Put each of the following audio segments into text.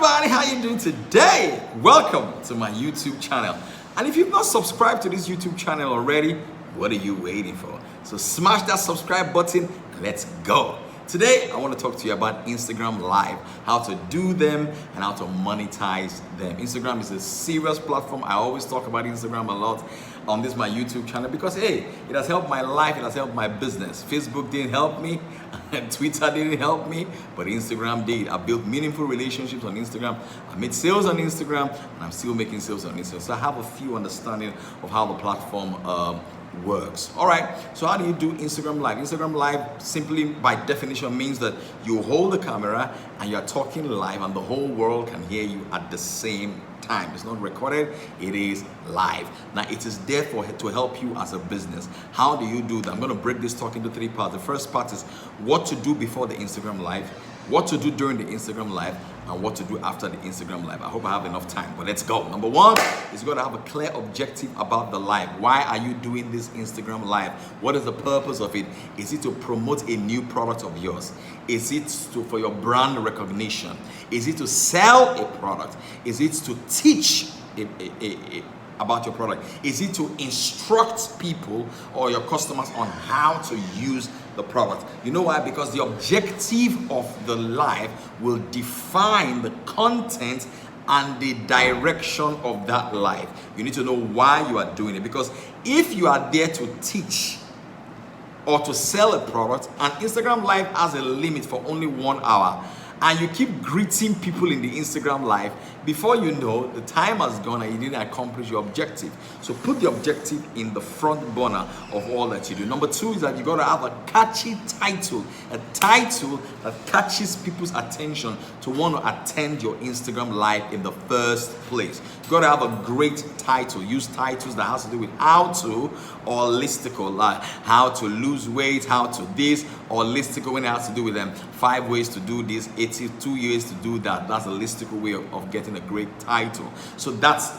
everybody, how you doing today? Welcome to my YouTube channel. And if you've not subscribed to this YouTube channel already, what are you waiting for? So smash that subscribe button and let's go. Today, I want to talk to you about Instagram Live, how to do them and how to monetize them. Instagram is a serious platform. I always talk about Instagram a lot on this my YouTube channel because hey, it has helped my life, it has helped my business. Facebook didn't help me, and Twitter didn't help me, but Instagram did. I built meaningful relationships on Instagram. I made sales on Instagram, and I'm still making sales on Instagram. So I have a few understanding of how the platform works. All right, so how do you do Instagram Live? Instagram Live simply by definition means that you hold the camera and you're talking live and the whole world can hear you at the same time. It's not recorded, it is live. Now it is there to help you as a business. How do you do that? I'm going to break this talk into three parts. The first part is what to do before the Instagram Live, what to do during the Instagram Live, and what to do after the Instagram Live. I hope I have enough time, but let's go. Number one is you got to have a clear objective about the live. Why are you doing this Instagram Live? What is the purpose of it? Is it to promote a new product of yours? Is it for your brand recognition? Is it to sell a product? Is it to teach about your product? Is it to instruct people or your customers on how to use the product? You know why? Because the objective of the live will define the content and the direction of that live. You need to know why you are doing it, because if you are there to teach or to sell a product and Instagram Live has a limit for only 1 hour, and you keep greeting people in the Instagram Live, before you know, the time has gone and you didn't accomplish your objective. So put the objective in the front burner of all that you do. Number two is that you got to have a catchy title, a title that catches people's attention to want to attend your Instagram Live in the first place. You got to have a great title. Use titles that has to do with how to, or listicle, like how to lose weight, how to this, or listicle when it has to do with them 5 ways to do this, 82 ways to do that. That's a listicle way of getting a great title. So that's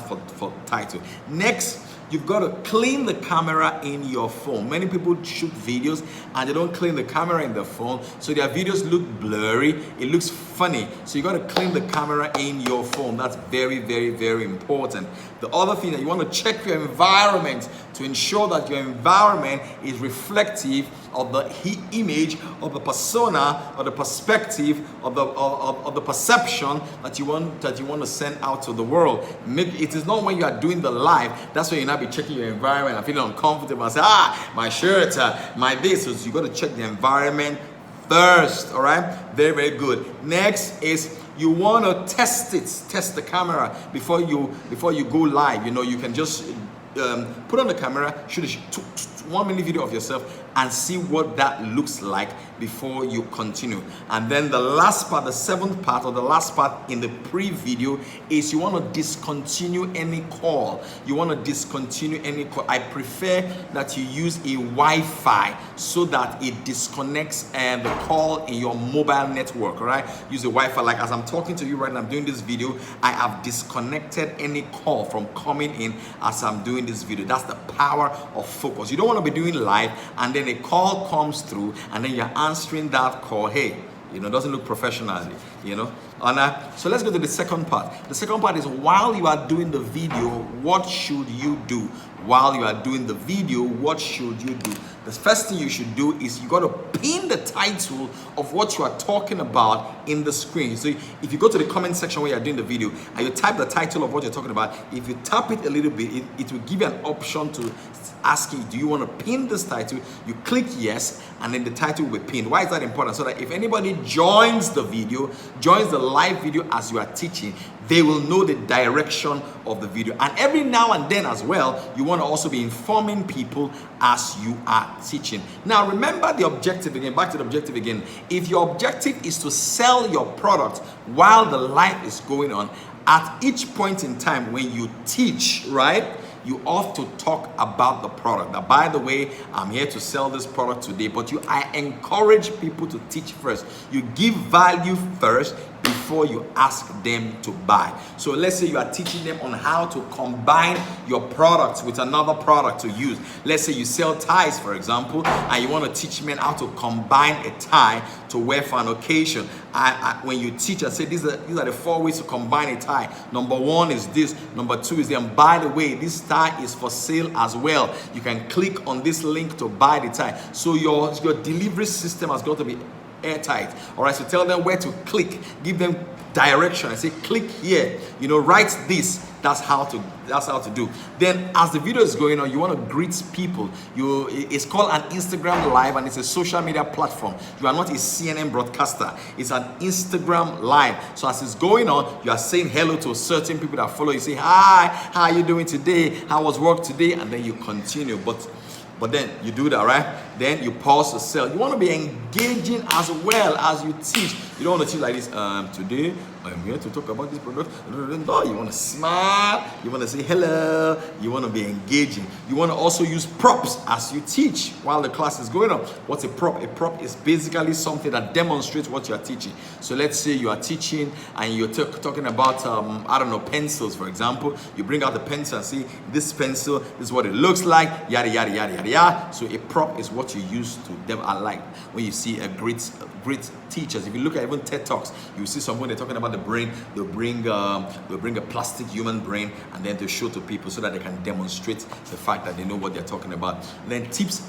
for title. Next, you've got to clean the camera in your phone. Many people shoot videos and they don't clean the camera in their phone, so their videos look blurry. It looks funny. So you got to clean the camera in your phone. That's very, very, very important. The other thing that you want to check your environment to ensure that your environment is reflective of the image, of the persona, or the perspective, of the perception that you want to send out to the world. Maybe it is not when you are doing the live. That's when you not be checking your environment and feeling uncomfortable and say, my shirt, my this. So you got to check the environment first. All right, very, very good. Next is you want to test the camera before you go live. You know, you can just put on the camera, shoot a 1 minute video of yourself and see what that looks like before you continue. And then the last part, the seventh part, or the last part in the pre-video is you want to discontinue any call. You want to discontinue any call. I prefer that you use a Wi-Fi so that it disconnects the call in your mobile network, all right? Use a Wi-Fi. Like as I'm talking to you right now, I'm doing this video, I have disconnected any call from coming in as I'm doing this video. That's the power of focus. You don't want to be doing live and then a call comes through and then you're answering that call. Hey, you know, doesn't look professionally, you know. So let's go to the second part. The second part is while you are doing the video, what should you do? While you are doing the video, what should you do? The first thing you should do is you got to pin the title of what you are talking about in the screen. So if you go to the comment section where you're doing the video and you type the title of what you're talking about, if you tap it a little bit, it will give you an option to ask you, do you want to pin this title? You click yes, and then the title will be pinned. Why is that important? So that if anybody joins the video, joins the live video as you are teaching, they will know the direction of the video. And every now and then as well, you want to also be informing people as you are teaching. Now remember the objective again, back to the objective again. If your objective is to sell your product while the live is going on, at each point in time when you teach, right, you ought to talk about the product. Now, by the way, I'm here to sell this product today, but I encourage people to teach first. You give value first before before you ask them to buy. So let's say you are teaching them on how to combine your products with another product to use. Let's say you sell ties, for example, and you want to teach men how to combine a tie to wear for an occasion. When you teach, I say these are the 4 ways to combine a tie. Number 1 is this. Number 2 is, and by the way, this tie is for sale as well. You can click on this link to buy the tie. So your delivery system has got to be airtight. All right, so tell them where to click, give them direction. I say click here, write this. That's how to do. Then as the video is going on, you want to greet people. It's called an Instagram Live, and it's a social media platform. You are not a CNN broadcaster. It's an Instagram Live. So as it's going on, you are saying hello to certain people that follow you. Say, hi, how are you doing today? How was work today? And then you continue. But then you do that, right? Then you pause to sell. You want to be engaging as well as you teach. You don't want to teach like this. Today I'm here to talk about this product. No, you want to smile. You want to say hello. You want to be engaging. You want to also use props as you teach while the class is going on. What's a prop? A prop is basically something that demonstrates what you are teaching. So let's say you are teaching and you're talking about pencils, for example. You bring out the pencil and see this pencil. This is what it looks like. Yada yada yada yada yada. So a prop is what you use to them. I like when you see a great teachers. If you look at even TED Talks, you see someone they're talking about the brain. They'll bring a plastic human brain and then to show to people so that they can demonstrate the fact that they know what they're talking about. And then tips.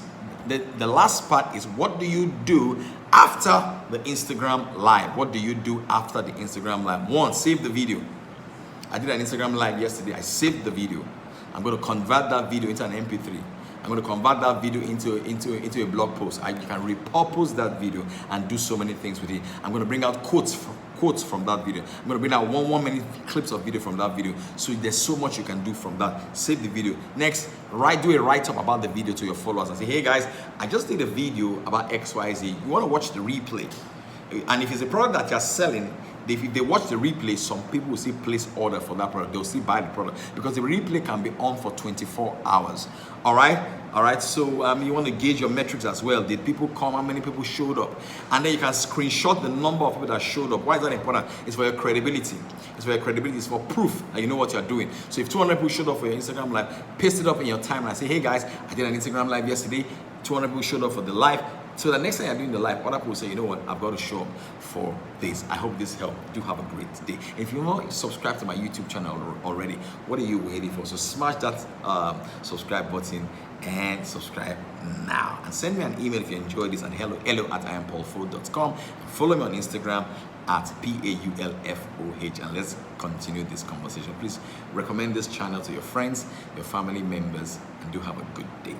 The last part is, what do you do after the Instagram Live? What do you do after the Instagram Live? 1, save the video. I did an Instagram Live yesterday. I saved the video. I'm going to convert that video into an MP3. I'm going to convert that video into a blog post. You can repurpose that video and do so many things with it. I'm going to bring out quotes from that video. I'm going to bring out one minute clips of video from that video. So there's so much you can do from that. Save the video. Next, do a write-up about the video to your followers and say, hey guys, I just did a video about XYZ. You want to watch the replay? And if it's a product that you're selling, if they watch the replay, some people will still place order for that product. They'll still buy the product because the replay can be on for 24 hours. All right. So you want to gauge your metrics as well. Did people come? How many people showed up? And then you can screenshot the number of people that showed up. Why is that important? It's for your credibility. It's for proof that you know what you're doing. So if 200 people showed up for your Instagram Live, paste it up in your timeline. Say, hey guys, I did an Instagram Live yesterday. 200 people showed up for the live. So the next time you're doing the live, other people say, you know what, I've got to show up for this. I hope this helped. Do have a great day. If you're not subscribed to my YouTube channel already, what are you waiting for? So smash that subscribe button and subscribe now. And send me an email if you enjoyed this at hello@iampaulfoh.com. Follow me on Instagram at PAULFOH, and let's continue this conversation. Please recommend this channel to your friends, your family members, and do have a good day.